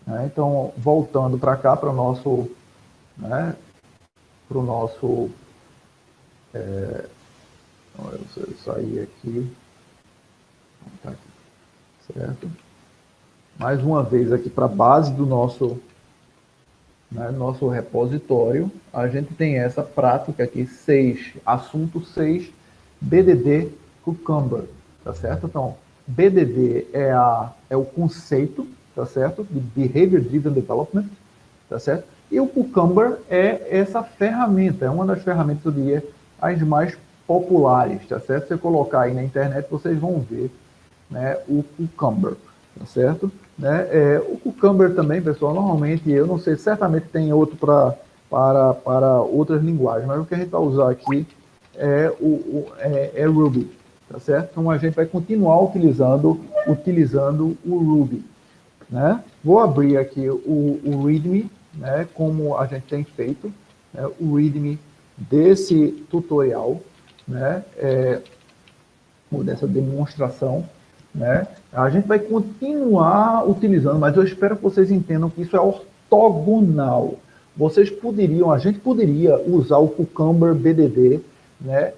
né? Então, voltando para cá, para o nosso, né, para o nosso, eu sair aqui, tá aqui, certo? Mais uma vez aqui para a base do nosso, né, nosso repositório, a gente tem essa prática aqui, 6, assunto 6, BDD Cucumber, tá certo? Então, BDD é o conceito, tá certo? De Behavior Driven Development, tá certo? E o Cucumber é essa ferramenta, é uma das ferramentas, eu diria, as mais populares, tá certo? Se você colocar aí na internet, vocês vão ver, né, o Cucumber, tá certo? Né? O Cucumber também, pessoal, normalmente, eu não sei, certamente tem outro para outras linguagens, mas o que a gente vai usar aqui é Ruby, tá certo? Então, a gente vai continuar utilizando o Ruby, né? Vou abrir aqui o README, né, como a gente tem feito, né, o README desse tutorial, né, ou dessa demonstração, né? A gente vai continuar utilizando, mas eu espero que vocês entendam que isso é ortogonal. Vocês poderiam, a gente poderia usar o Cucumber BDD, né,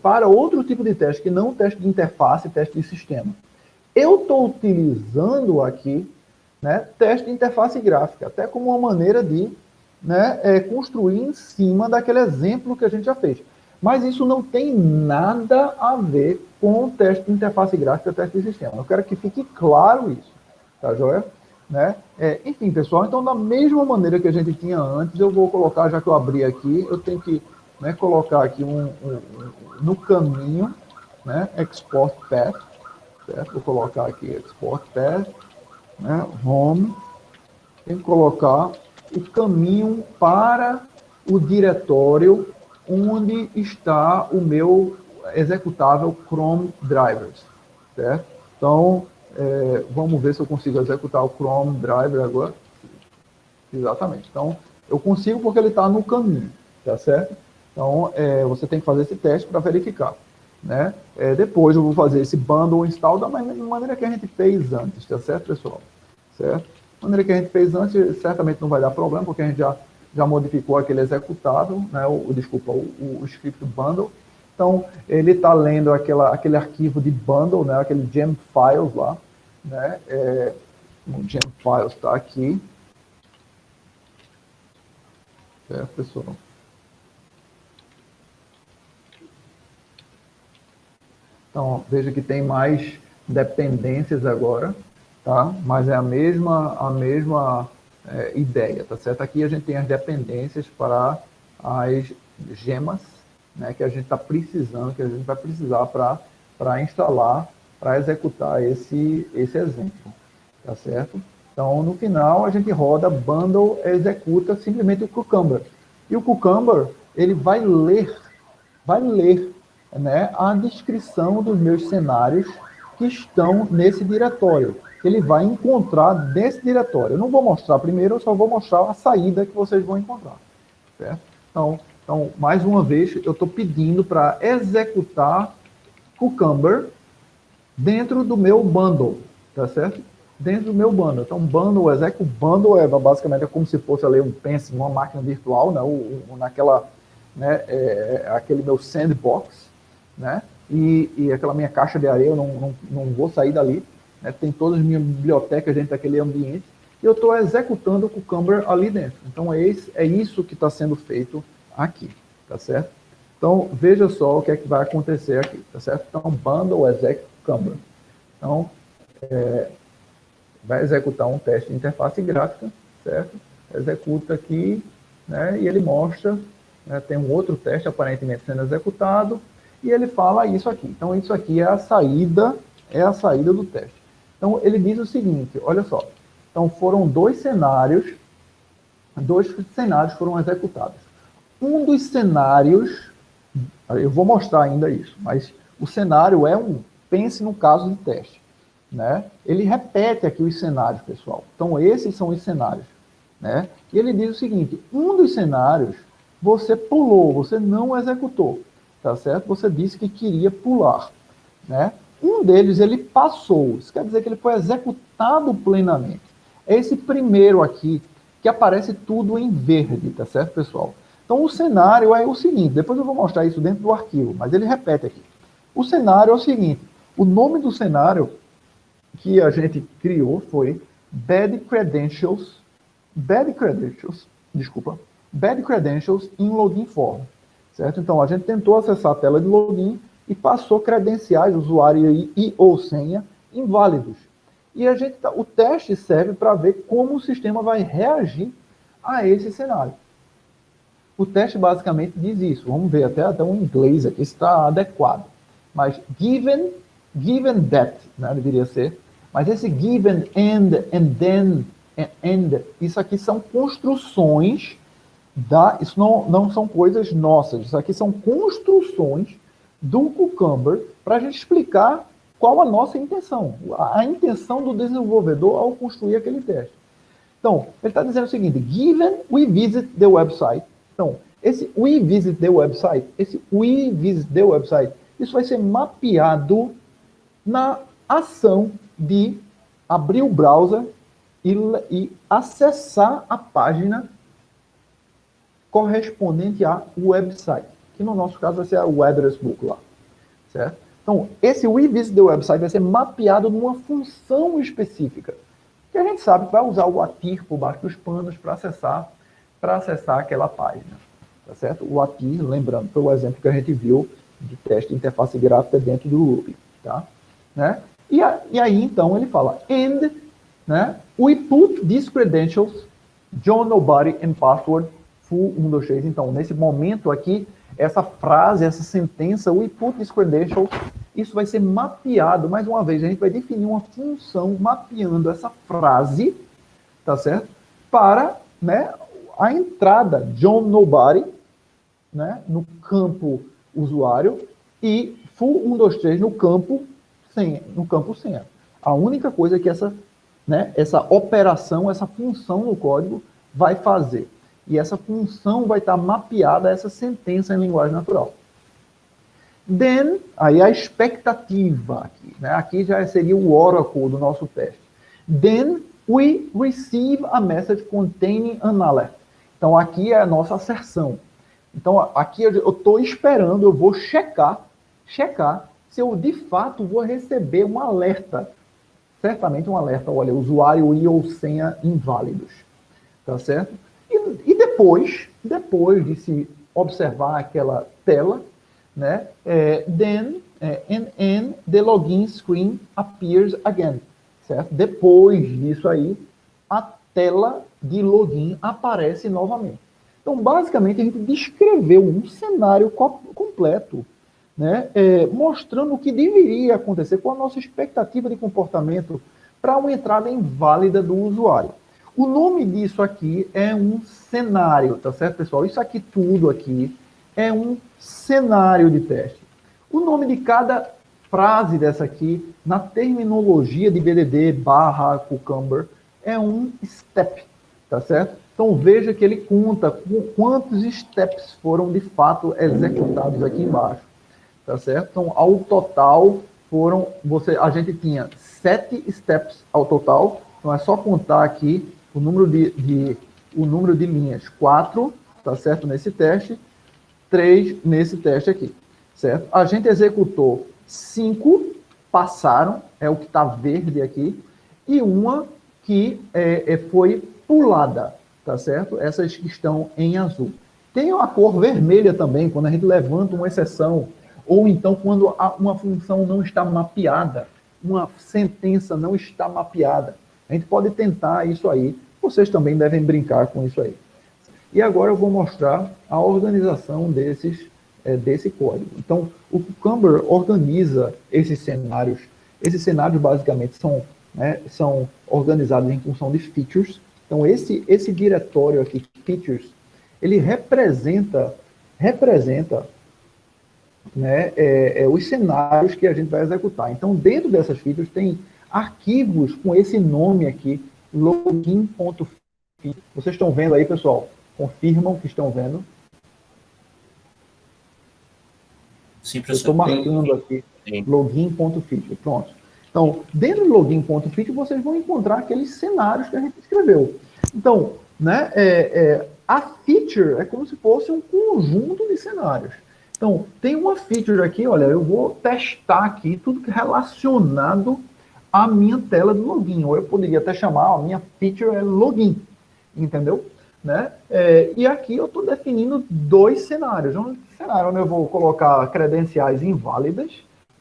para outro tipo de teste, que não teste de interface, teste de sistema. Eu estou utilizando aqui, né, teste de interface gráfica, até como uma maneira de, né, construir em cima daquele exemplo que a gente já fez. Mas isso não tem nada a ver com teste de interface gráfica, teste de sistema. Eu quero que fique claro isso, tá joia? Né? Enfim, pessoal, então da mesma maneira que a gente tinha antes, eu vou colocar, já que eu abri aqui, eu tenho que, né, colocar aqui no caminho, né, export path, certo? Vou colocar aqui export path, né, home, tem que colocar o caminho para o diretório onde está o meu executável Chrome Drivers, certo? Então, vamos ver se eu consigo executar o Chrome Driver agora. Exatamente. Então, eu consigo porque ele está no caminho, tá certo? Então, você tem que fazer esse teste para verificar, né? Depois eu vou fazer esse bundle install da maneira que a gente fez antes, tá certo, pessoal? Certo? Da maneira que a gente fez antes, certamente não vai dar problema, porque a gente já modificou aquele executável, né? Desculpa, o script bundle. Então, ele está lendo aquele arquivo de bundle, né? Aquele gem files lá, né? O gem files está aqui. Certo, pessoal? Então, veja que tem mais dependências agora, tá? Mas é a mesma ideia, tá certo? Aqui a gente tem as dependências para as gemas, né, que a gente está precisando, que a gente vai precisar para instalar, para executar esse exemplo, tá certo? Então, no final, a gente roda bundle, executa simplesmente o Cucumber. E o Cucumber, ele vai ler, né, a descrição dos meus cenários que estão nesse diretório. Ele vai encontrar nesse diretório. Eu não vou mostrar primeiro, eu só vou mostrar a saída que vocês vão encontrar. Certo? Então, mais uma vez, eu estou pedindo para executar Cucumber dentro do meu bundle, tá certo? Dentro do meu bundle. Então, bundle é basicamente como se fosse ali um Pense, uma máquina virtual, né? Naquela, né, aquele meu sandbox, né? E aquela minha caixa de areia, eu não vou sair dali, né? Tem todas as minhas bibliotecas dentro daquele ambiente, e eu estou executando o Cucumber ali dentro. Então, é isso que está sendo feito aqui, tá certo? Então, veja só o que é que vai acontecer aqui, tá certo? Então, bundle exec Cucumber. Então, vai executar um teste de interface gráfica, certo? Executa aqui, né? E ele mostra, né, tem um outro teste aparentemente sendo executado, e ele fala isso aqui. Então, isso aqui é a saída do teste. Então, ele diz o seguinte, olha só. Então, foram dois cenários foram executados. Um dos cenários, eu vou mostrar ainda isso, mas o cenário pense no caso de teste, né? Ele repete aqui os cenários, pessoal. Então, esses são os cenários, né? E ele diz o seguinte, um dos cenários você pulou, você não executou, tá certo? Você disse que queria pular, né? Um deles ele passou, isso quer dizer que ele foi executado plenamente. é esse primeiro aqui, que aparece tudo em verde, tá certo, pessoal? Então, o cenário é o seguinte, depois eu vou mostrar isso dentro do arquivo, mas ele repete aqui. O cenário é o seguinte, o nome do cenário que a gente criou foi Bad Credentials in Login Form, certo? Então, a gente tentou acessar a tela de login e passou credenciais, usuário e ou senha inválidos. E o teste serve para ver como o sistema vai reagir a esse cenário. O teste basicamente diz isso. Vamos ver até um inglês aqui, está adequado. Mas given that, né, deveria ser. Mas esse given and then, isso aqui são construções isso não são coisas nossas. Isso aqui são construções do Cucumber para a gente explicar qual a nossa intenção. A intenção do desenvolvedor ao construir aquele teste. Então, ele está dizendo o seguinte, given we visit the website. Então, esse we visit the website, isso vai ser mapeado na ação de abrir o browser e acessar a página correspondente a website, que no nosso caso vai ser o address book lá, certo? Então, esse we visit the website vai ser mapeado numa função específica, que a gente sabe que vai usar o atir por baixo dos panos para acessar aquela página, tá certo? O atir, lembrando, foi o exemplo que a gente viu de teste de interface gráfica dentro do Ruby, tá? Né? E aí, então, ele fala, and, né, we put these credentials, John Nobody and password, full 123. Então, nesse momento aqui, essa frase, essa sentença, we put these credentials, isso vai ser mapeado, mais uma vez, a gente vai definir uma função mapeando essa frase, tá certo? Para, né, a entrada John Nobody, né, no campo usuário, e full 123 no campo senha. A única coisa que essa operação, essa função no código vai fazer. E essa função vai estar mapeada a essa sentença em linguagem natural. Then, aí a expectativa aqui, né? Aqui já seria o oracle do nosso teste. Then we receive a message containing an alert. Então aqui é a nossa asserção. Então aqui eu estou esperando, eu vou checar se eu de fato vou receber um alerta. Certamente um alerta, olha, usuário e ou senha inválidos. Tá certo? E depois de se observar aquela tela, né, then the login screen appears again, certo? Depois disso aí, a tela de login aparece novamente. Então, basicamente, a gente descreveu um cenário completo, né, mostrando o que deveria acontecer com a nossa expectativa de comportamento para uma entrada inválida do usuário. O nome disso aqui é um cenário, tá certo, pessoal? Isso aqui tudo aqui é um cenário de teste. O nome de cada frase dessa aqui, na terminologia de BDD / Cucumber, é um step, tá certo? Então veja que ele conta quantos steps foram de fato executados aqui embaixo, tá certo? Então, ao total, a gente tinha 7 steps ao total, então é só contar aqui o número de linhas, 4, tá certo, nesse teste, 3 nesse teste aqui, certo? A gente executou 5, passaram, é o que está verde aqui, e uma que foi pulada, tá certo? Essas que estão em azul. Tem a cor vermelha também, quando a gente levanta uma exceção, ou então quando uma função não está mapeada, uma sentença não está mapeada. A gente pode tentar isso aí. Vocês também devem brincar com isso aí. E agora eu vou mostrar a organização desse código. Então, o Cucumber organiza esses cenários. Esses cenários, basicamente, são organizados em função de features. Então, esse diretório aqui, features, ele representa né, os cenários que a gente vai executar. Então, dentro dessas features, tem arquivos com esse nome aqui, login.feature. Vocês estão vendo aí, pessoal? Confirmam que estão vendo? Sim, professor. Eu estou marcando aqui, login.feature. Pronto. Então, dentro do login.feature, vocês vão encontrar aqueles cenários que a gente escreveu. Então, né, a feature é como se fosse um conjunto de cenários. Então, tem uma feature aqui, olha, eu vou testar aqui tudo relacionado à minha tela do login. Ou eu poderia até chamar, a minha feature é login, entendeu? Né? E aqui eu estou definindo dois cenários. Um cenário onde eu vou colocar credenciais inválidas,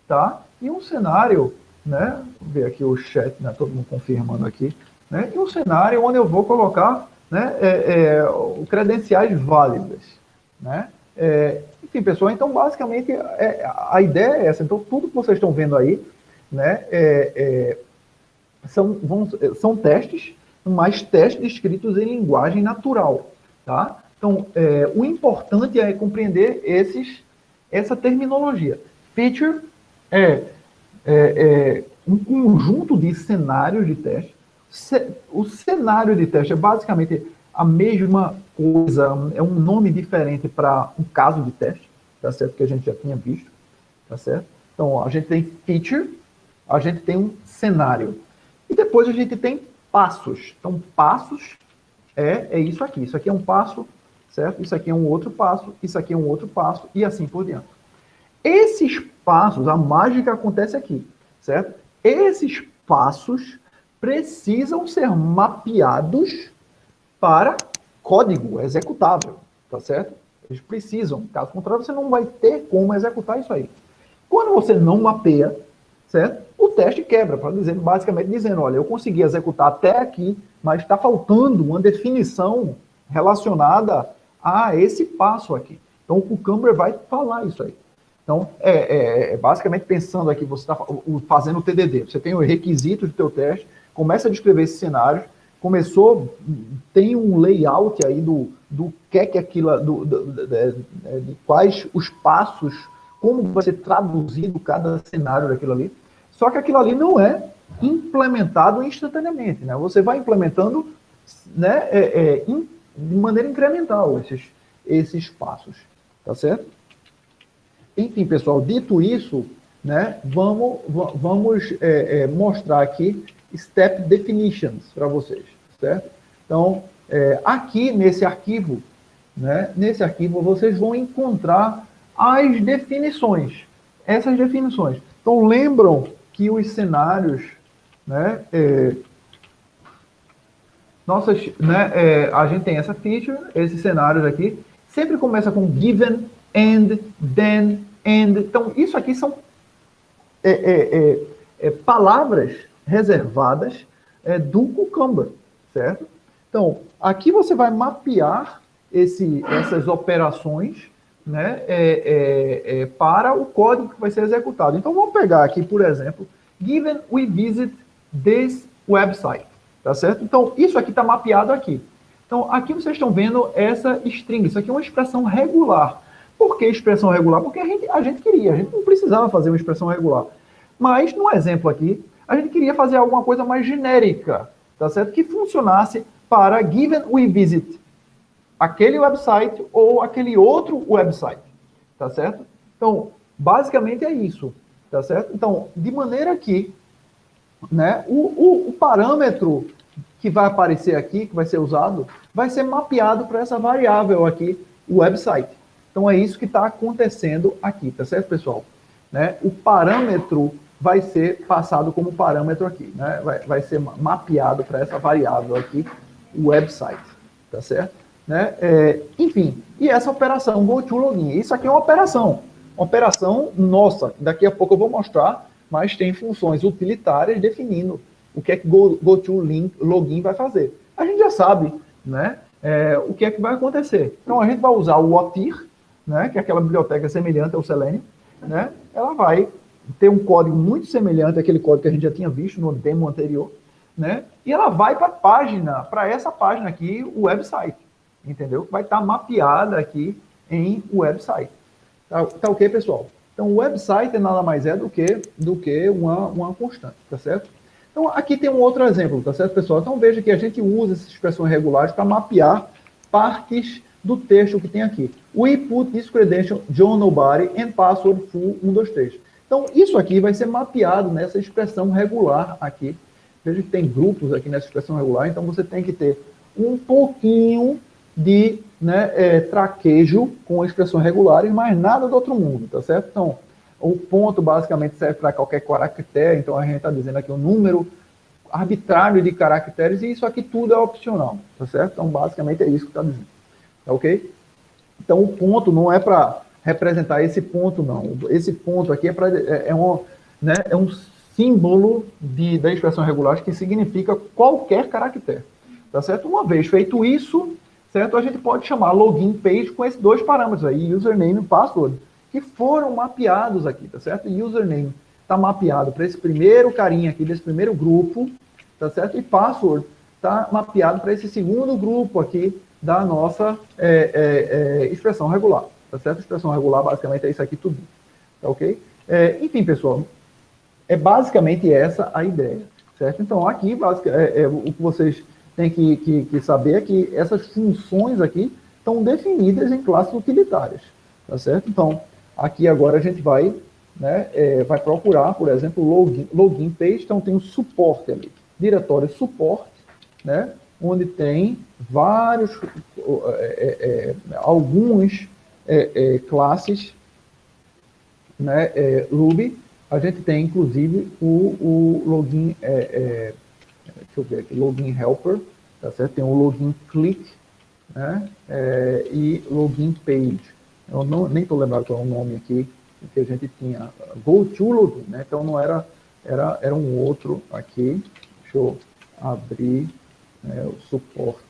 tá? E um cenário, né? Vou ver aqui o chat, né? Todo mundo confirmando aqui, né? E um cenário onde eu vou colocar, né? Credenciais válidas, né? Enfim, pessoal, então basicamente a ideia é essa. Então tudo que vocês estão vendo aí, né? São testes, mas testes escritos em linguagem natural, tá? Então, o importante é compreender essa terminologia. Feature é um conjunto de cenários de teste. O cenário de teste é basicamente a mesma coisa, é um nome diferente para um caso de teste, tá certo? Que a gente já tinha visto, tá certo? Então, a gente tem feature, a gente tem um cenário. E depois a gente tem passos. Então, passos é isso aqui. Isso aqui é um passo, certo? Isso aqui é um outro passo, isso aqui é um outro passo, e assim por diante. Esses passos, a mágica acontece aqui, certo? Esses passos precisam ser mapeados para código executável, tá certo? Eles precisam, caso contrário, você não vai ter como executar isso aí. Quando você não mapeia, certo? O teste quebra, basicamente dizendo, olha, eu consegui executar até aqui, mas está faltando uma definição relacionada a esse passo aqui. Então, o Cucumber vai falar isso aí. Então, basicamente pensando aqui, você está fazendo o TDD, você tem os requisitos do teu teste, começa a descrever esses cenários, tem um layout aí do que é aquilo, de quais os passos, como vai ser traduzido cada cenário daquilo ali. Só que aquilo ali não é implementado instantaneamente, né? Você vai implementando, né, de maneira incremental esses passos, tá certo? Enfim, pessoal, dito isso, né, vamos mostrar aqui step definitions para vocês, certo? Então, aqui nesse arquivo, né, vocês vão encontrar as definições, essas definições. Então, lembram que os cenários, né, a gente tem essa feature, esses cenários aqui, sempre começa com given, and, then, and. Então, isso aqui são palavras reservadas do Cucumber, certo? Então, aqui você vai mapear essas operações, né, para o código que vai ser executado. Então, vamos pegar aqui, por exemplo, given we visit this website, tá certo? Então, isso aqui está mapeado aqui. Então, aqui vocês estão vendo essa string, isso aqui é uma expressão regular. Por que expressão regular? Porque a gente queria, a gente não precisava fazer uma expressão regular. Mas, no exemplo aqui, a gente queria fazer alguma coisa mais genérica, tá certo? Que funcionasse para given we visit aquele website ou aquele outro website, tá certo? Então, basicamente é isso, tá certo? Então, de maneira que, né, o parâmetro que vai aparecer aqui, que vai ser usado, vai ser mapeado para essa variável aqui, o website. Então, é isso que está acontecendo aqui, tá certo, pessoal? Né? O parâmetro vai ser passado como parâmetro aqui, né? Vai ser mapeado para essa variável aqui, o website, tá certo? Né? Enfim, e essa operação GoToLogin, isso aqui é uma operação nossa, daqui a pouco eu vou mostrar, mas tem funções utilitárias definindo o que é que GoToLogin vai fazer. A gente já sabe, né, o que é que vai acontecer. Então a gente vai usar o OTIR, né, que é aquela biblioteca semelhante ao Selenium, né, ela vai ter um código muito semelhante àquele código que a gente já tinha visto no demo anterior, né, e ela vai para essa página aqui, o website. Entendeu? Vai estar mapeada aqui em website. Tá ok, pessoal? Então, o website nada mais é do que uma constante, tá certo? Então, aqui tem um outro exemplo, tá certo, pessoal? Então, veja que a gente usa essas expressões regulares para mapear partes do texto que tem aqui. We put this credential John Nobody and password full 123. Então, isso aqui vai ser mapeado nessa expressão regular aqui. Veja que tem grupos aqui nessa expressão regular, então você tem que ter um pouquinho de, né, traquejo com expressões regulares, mas nada do outro mundo, tá certo? Então, o ponto basicamente serve para qualquer caractere, então a gente está dizendo aqui um número arbitrário de caracteres, e isso aqui tudo é opcional, tá certo? Então, basicamente é isso que está dizendo, tá ok? Então, o ponto não é para representar esse ponto, não. Esse ponto aqui é um símbolo da expressão regular que significa qualquer caractere, tá certo? Uma vez feito isso, certo? A gente pode chamar login page com esses dois parâmetros aí, username e password, que foram mapeados aqui, tá certo? E username está mapeado para esse primeiro carinha aqui, desse primeiro grupo, tá certo? E password está mapeado para esse segundo grupo aqui da nossa expressão regular, tá certo? Expressão regular basicamente é isso aqui tudo, tá ok? Enfim, pessoal, é basicamente essa a ideia, certo? Então, aqui, o que vocês têm que saber é que essas funções aqui estão definidas em classes utilitárias, tá certo? Então, aqui agora a gente vai, né, vai procurar, por exemplo, login page, então tem o suporte ali, diretório suporte, né, onde tem vários, alguns classes, né, Ruby. A gente tem, inclusive, o login, deixa eu ver aqui, login helper, tá certo? Tem o login click, né, e login page. Eu nem estou lembrado qual é o nome aqui, que a gente tinha, go to login, né? Então não era um outro aqui. Deixa eu abrir, né, o suporte.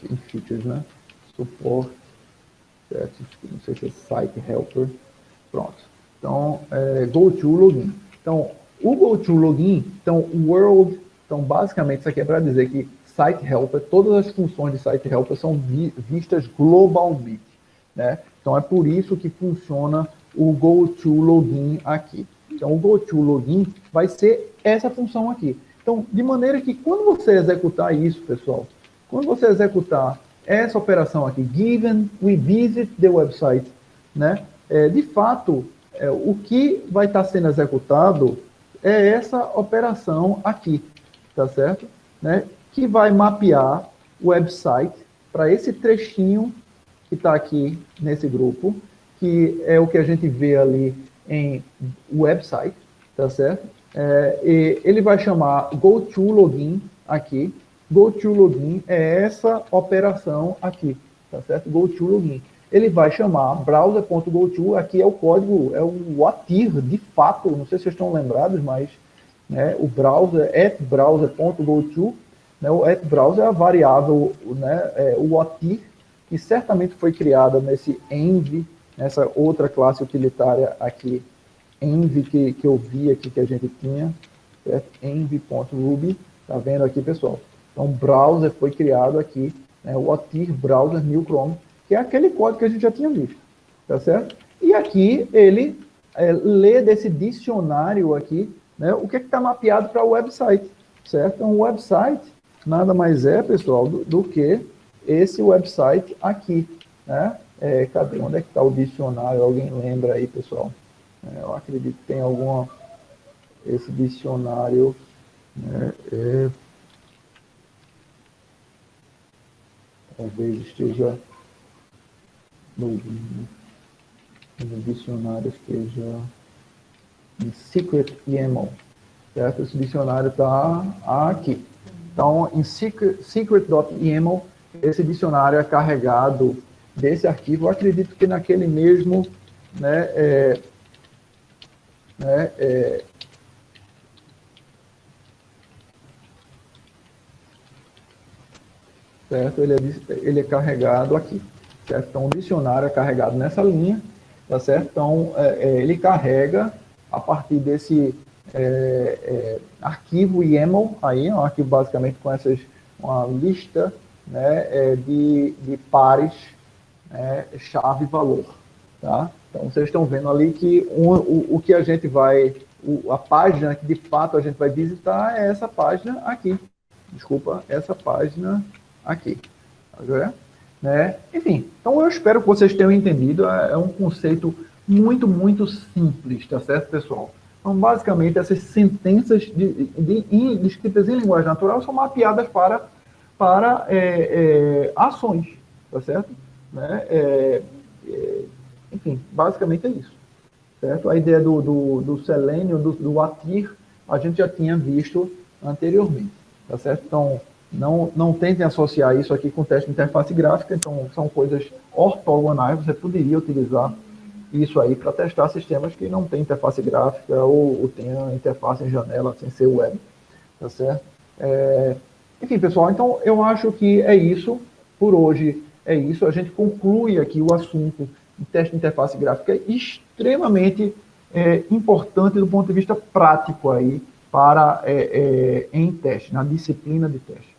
Em features, né? Suporte, certo? Não sei se é site helper. Pronto. Então, go to login. Então, o go to login, então, world, então, basicamente, isso aqui é para dizer que site helper, todas as funções de site helper são vistas globalmente, né? Então, é por isso que funciona o go to login aqui. Então, o go to login vai ser essa função aqui. Então, de maneira que quando você executar isso, pessoal, quando você executar essa operação aqui, given we visit the website, né? De fato, o que vai estar sendo executado é essa operação aqui, tá certo? Né? Que vai mapear o website para esse trechinho que está aqui nesse grupo, que é o que a gente vê ali em website, tá certo? E ele vai chamar goToLogin aqui. goToLogin é essa operação aqui, tá certo? goToLogin. Ele vai chamar browser.goto, aqui é o código, é o ATIR, de fato, não sei se vocês estão lembrados, mas, né, o browser, @browser.goto, né, o @browser é a variável, né, o ATIR, que certamente foi criada nesse env, nessa outra classe utilitária aqui, env, que eu vi aqui que a gente tinha, certo? env.ruby, tá vendo aqui, pessoal? Então, browser foi criado aqui, né, o ATIR browser new Chrome, que é aquele código que a gente já tinha visto, tá certo? E aqui ele lê desse dicionário aqui, né, o que está mapeado para o website, certo? Então, o website nada mais é, pessoal, do que esse website aqui, né? Cadê? Onde é que está o dicionário? Alguém lembra aí, pessoal? Eu acredito que tem esse dicionário, né, talvez esteja no dicionário, esteja em secret YAML, certo? Esse dicionário está aqui. Então, em secret.yaml, esse dicionário é carregado desse arquivo. Eu acredito que naquele mesmo, né, certo? Ele é carregado aqui, certo? Então, o dicionário é carregado nessa linha, tá certo? Então, ele carrega a partir desse arquivo YAML, aí, um arquivo basicamente com uma lista, né, de pares, chave-valor, tá? Então, vocês estão vendo ali que o que a gente vai, a página que de fato a gente vai visitar é essa página aqui. Desculpa, essa página aqui. Tá vendo? né? Enfim, então eu espero que vocês tenham entendido, é um conceito muito, muito simples, tá certo, pessoal? Então, basicamente, essas sentenças escritas em linguagem natural são mapeadas para ações, tá certo? Né? Enfim, basicamente é isso, certo? A ideia do selênio, do atir, a gente já tinha visto anteriormente, tá certo? Então, não tentem associar isso aqui com teste de interface gráfica, então são coisas ortogonais, você poderia utilizar isso aí para testar sistemas que não têm interface gráfica ou tenham interface em janela sem ser web, tá certo? Enfim, pessoal, então eu acho que é isso, por hoje é isso, a gente conclui aqui o assunto de teste de interface gráfica extremamente importante do ponto de vista prático aí para em teste, na disciplina de teste.